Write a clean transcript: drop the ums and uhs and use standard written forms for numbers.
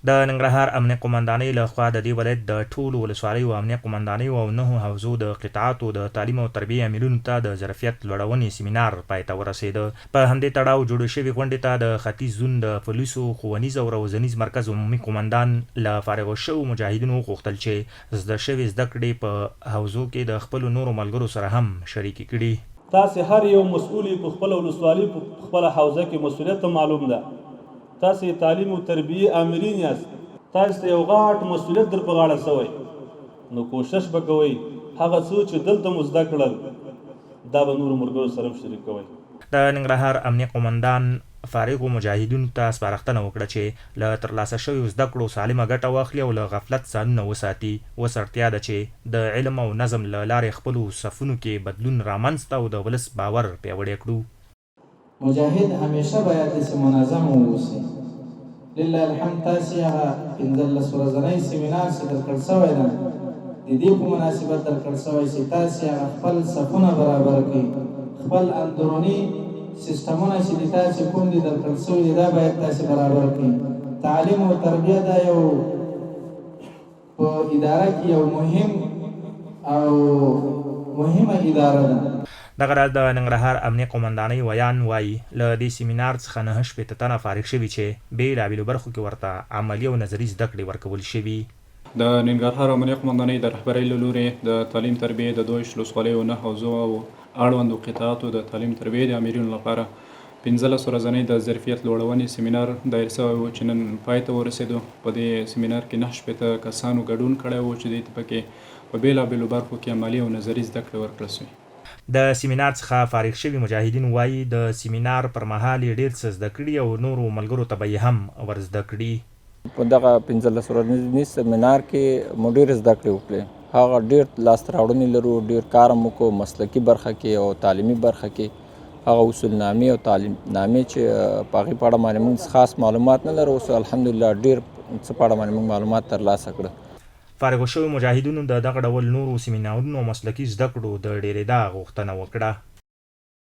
د ننګرهار امنیه قومندانۍ له خوا د دې ولایت د ټولو ولسوالیو امنیه قومندانیو او 9 حوزو د قطاعاتو د تعلیم او تربیې امرونو ته د ظرفیت لوړونې سیمینار پای ته ورسېده. په همدې تړاو جوړې شوې غونډې ته د ختیځ زون د پولیسو ښوونیز او روزنیز مرکز عمومي قومندان له فارغو شوو مجاهدینو وغوښتل چې زده شوې زده کړې په حوزو کې د خپلو نورو ملګرو سره هم شریکې کړي. تاسې هر یو مسؤل په خپله ولسوالي په خپله حوزه کې مسؤلیت معلوم ده. تاسې تعلیم او تربیې آمرین یاست. تاسې ته یو غاټ مسؤلیت در په غاړه شوی، نو کوشش به کوئ هغه څه چې دلته مو زده کړل دا به نورو ملګرو سره هم شریکوئ. د ننګرهار امنیه قومندان فارغو مجاهدینو ته سپارښتنه وکړه چې له ترلاسه شویو زده کړو سالمه ګټه واخلي او له غفلت ځانونه وساتي. اوس اړتیا ده چې د علم او نظم له لارې خپلو صفونو کې بدلون رامنځته او د ولس باور پیاوړی کړو. مجاهد همیشه باید داسې منظم واوسي. لله الحمد تاسې هغه 15 ورځنی سیمینار چې درکړل شوی ده د دې په مناسبت درکړل شوی چې تاسې هغه خپل صفونه برابر کړئ، خپل اندروني سیستمونه چې تاسې کوم دي درکړل شوي دي دا باید تاسې برابر کړئ. تعلیم او تربیه دا یو په اداره کې یو مهم او مهمه اداره ده. دغه راز د ننګرهار امنیه قومندانۍ ویان وایي له دې سیمینار څخه 9 تنه فارغ شوي چې بېلابېلو برخو کې ورته عملي او نظري زده کړې ورکول شوي. د ننګرهار امنیه قومندانۍ د رهبرۍ له لورې د تعلیم تربیې د 22 ولسوالیو 9 حوزو او اړوندو قطاعاتو د تعلیم تربیې د امرینو لپاره 15 ورځنی د ظرفیت لوړونې سیمینار دایر شوی و چې نن پای ته ورسېدو. په دې سیمینار کې 9 کسانو ګډون کړی و چې دوی ته پکې په بېلابېلو برخو کې عملي او نظري زده کړې ورکړل شوې. د سیمینار څخه فارغ شوي مجاهدین وایي د سیمینار پر مهال یې ډېر څه زده کړي او نورو ملګرو ته به یې هم ور زده کړي. په دغه 15 ورځني سیمینار کې مو ډېرې زده کړې وکړې. هغه ډېر لاسته راوړنې لرو، ډېر کار مو وکړو مسلکي برخه کې او تعلیمي برخه کې. هغه اصولنامې او تعلیمنامې چې په هغې په اړه باندې موږ خاص معلومات نه لرو، اوس الحمدلله ډېر څه په اړه باندې موږ معلومات ترلاسه کړه. فارغ شوي مجاهدینو د دغه ډول نورو سیمینارونو او مسلکي زده کړو د ډېرېدا غوښتنه وکړه.